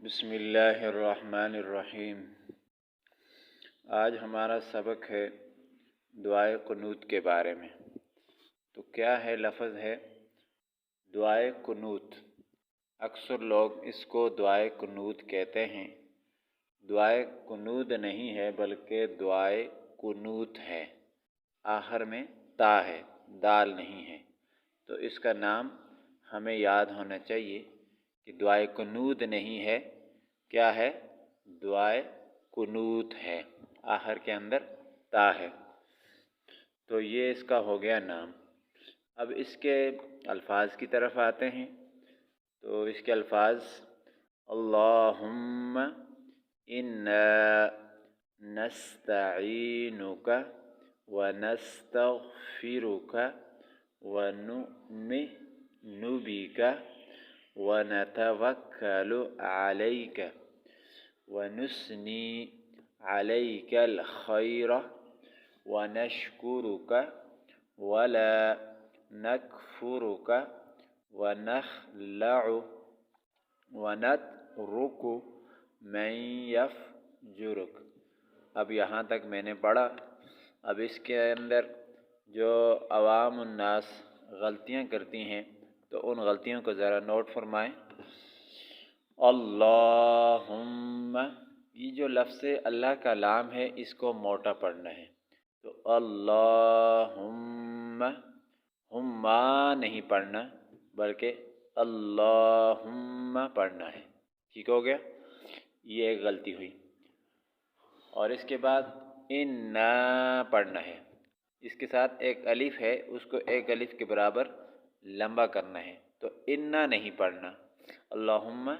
बिस्मिल्लाहिर्रहमानिर्रहीम। आज हमारा सबक है दुआए कुनूत के बारे में। तो क्या है लफ्ज़ है दुआए कुनूत। अक्सर लोग इसको दुआए कुनूत कहते हैं। दुआए कुनूत नहीं है बल्कि दुआए कुनूत है। आखिर में ता है, दाल नहीं है। तो इसका नाम हमें याद होना चाहिए कि दुआए कुनूत नहीं है, क्या है? दुआए कुनूत है, आखिर के अंदर ता है। तो ये इसका हो गया नाम। अब इसके अल्फाज की तरफ आते हैं। तो इसके अल्फाज अल्लाहुम्मा इन्ना नस्तईनुका व नस्तगफिरुका व नु'मिनु बिका व नतवक्कलु अलैका व नुस्नी अलैकल खैर व नशकुरुका व ला नकफुरुका व नखलअु व नतरुकु मन यफजुरुक। अब यहाँ तक मैंने पढ़ा। अब इसके अंदर जो अवाम उन्नास गलतियाँ करती हैं तो उन गलतियों को ज़रा नोट फरमाएं। अल्लाहुम्मा, ये जो लफ्ज़ अल्लाह का लाम है इसको मोटा पढ़ना है। तो अल्लाहुम्मा, हुम्मा नहीं पढ़ना बल्कि अल्लाहुम्मा पढ़ना है। ठीक हो गया? ये एक गलती हुई। और इसके बाद इन्ना पढ़ना है। इसके साथ एक अलिफ है, उसको एक अलिफ के बराबर लंबा करना है। तो इन्ना नहीं पढ़ना, अल्लाहुम्मा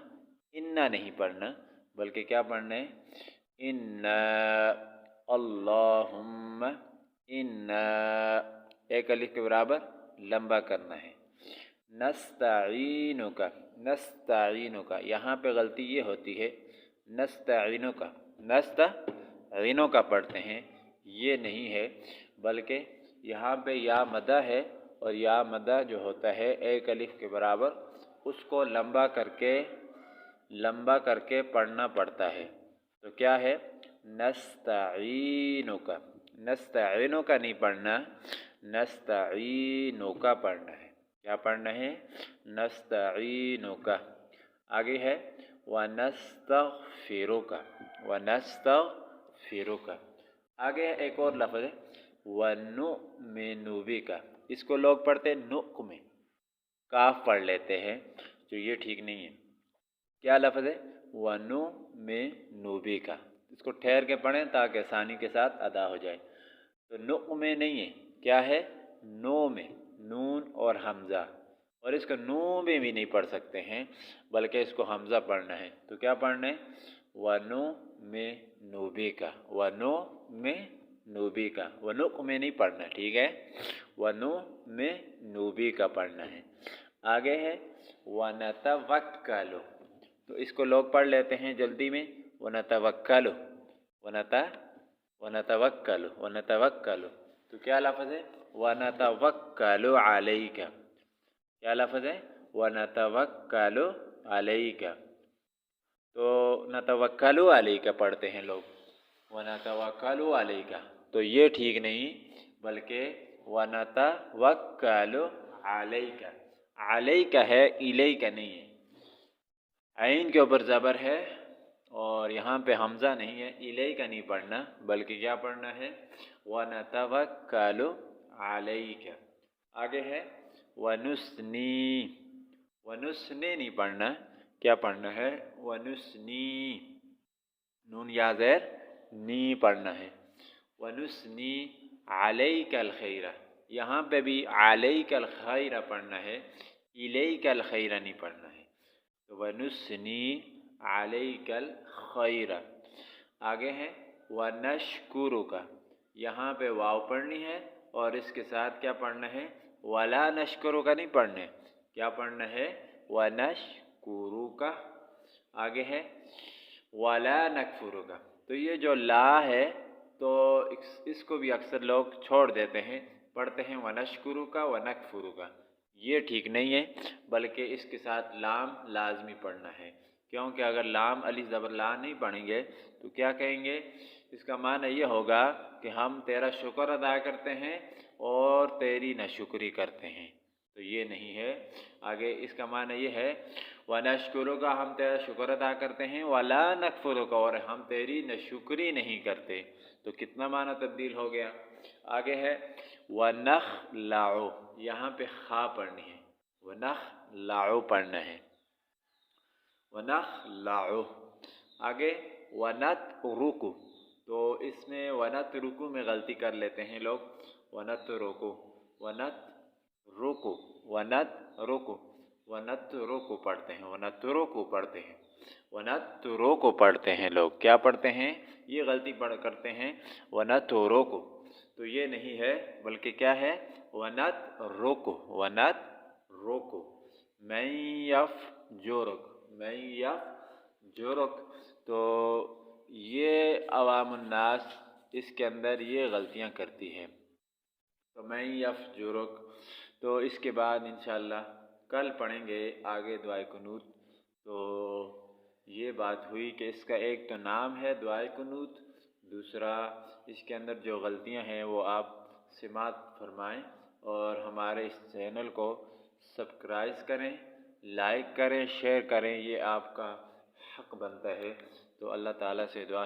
इन्ना नहीं पढ़ना, बल्कि क्या पढ़ना है? इन्ना अल्लाहुम्मा इन्ना, एक अलिफ के बराबर लंबा करना है। नस्तईनुका, नस्तईनुका, यहाँ पे गलती ये होती है नस्तईनुका, नस्तईनुका पढ़ते हैं, ये नहीं है बल्कि यहाँ पे या मदा है और या मदा जो होता है एक अलिफ के बराबर, उसको लंबा करके पढ़ना पड़ता है। तो क्या है? नस्तईनुका, नस्तईनुका नहीं पढ़ना, नस्तईनुका पढ़ना है। क्या पढ़ना है? नस्तईनुका। आगे है व नस्तगफिरुका, व नस्तगफिरुका। आगे है एक और लफ्ज़ है व नु'मिनु बिका। इसको लोग पढ़ते हैं नुक में, काफ पढ़ लेते हैं, तो ये ठीक नहीं है। क्या लफ्ज़ है? व नु'मिनु बिका। इसको ठहर के पढ़ें ताकि आसानी के साथ अदा हो जाए। तो नुक में नहीं है, क्या है? नो में, नून और हमज़ा। और इसको नू में भी नहीं पढ़ सकते हैं बल्कि इसको हमज़ा पढ़ना है। तो क्या पढ़ना है? व नु'मिनु बिका, व नु'मिनु बिका। व नुक में नहीं पढ़ना, ठीक है? व नु'मिनु बिका पढ़ना है। आगे है व नतवक्कलु। तो इसको लोग पढ़ लेते हैं जल्दी में, व नतवक्कलु, व नतवक्कलु, व नतवक्कलु। तो क्या लफ्ज़ है? व नतवक्कलु अलैका। क्या लफ्ज़ है? व नतवक्कलु अलैका। तो नतवक्कलु अलैका पढ़ते हैं लोग, व नतवक्कलु अलैका। तो ये ठीक नहीं बल्कि व नतवक्कलु अलैका। अलैका है, इलैका नहीं है। आइन के ऊपर ज़बर है और यहाँ पे हमज़ा नहीं है। इलैका नहीं पढ़ना बल्कि क्या पढ़ना है? व नतवक्कलु अलैका। आगे है व नुस्नी, व नुस्नी नहीं पढ़ना, क्या पढ़ना है? व नुस्नी, नून या ज़ेर नी पढ़ना है। व नुस्नी अलैकल खैरा, यहाँ पे भी अलैकल खैरा पढ़ना है, इलैकल खैरा नहीं पढ़ना है। तो व नुस्नी अलैकल खैरा। आगे है व नशकुरुका, यहाँ पे वाव पढ़नी है और इसके साथ क्या पढ़ना है? वला नशकुरुका नहीं पढ़ने, क्या पढ़ना है? व नशकुरुका। आगे है वला नकफुरुका। तो ये जो ला है तो इसको भी अक्सर लोग छोड़ देते हैं, पढ़ते हैं व नशकुरुका व नकफुरुका। ये ठीक नहीं है बल्कि इसके साथ लाम लाजमी पढ़ना है। क्योंकि अगर लाम अलिफ ज़बर ला नहीं पढ़ेंगे तो क्या कहेंगे, इसका माना ये होगा कि हम तेरा शुक्र अदा करते हैं और तेरी नाशुक्री करते हैं, तो ये नहीं है। आगे इसका माना ये है वनश्कुरुका, हम तेरा शुक्र अदा करते हैं, वला नकफुरुका, और हम तेरी नाशुक्री नहीं करते। तो कितना माना तब्दील हो गया। आगे है वनखलाउ, यहाँ पे खा पढ़नी है, वनखलाउ पढ़ना है, वनखलाउ। आगे वनतरुकु, तो इसमें वनतरुकु में गलती कर लेते हैं लोग, वनतरुकु, वनतरुकु, वनतरुकु, वनतरुकु पढ़ते हैं, वनतरुकु पढ़ते हैं, वनतरुकु पढ़ते हैं लोग। क्या पढ़ते हैं, ये गलती करते हैं वनतरुकु, तो ये नहीं है, बल्कि क्या है वनतरुकु, वनतरुकु। मैं यफजुरुक, मैं यफजुरुक, तो ये अवामुन्नास इसके अंदर ये गलतियां करती है। तो मैं यफजुरुक, तो इसके बाद इंशाअल्लाह कल पढ़ेंगे आगे दुआए कुनूत। तो ये बात हुई कि इसका एक तो नाम है दुआए कुनूत, दूसरा इसके अंदर जो गलतियां हैं वो आप समात फरमाएं और हमारे इस चैनल को सब्सक्राइब करें, लाइक करें, शेयर करें, ये आपका हक बनता है। तो अल्लाह ताला से दुआ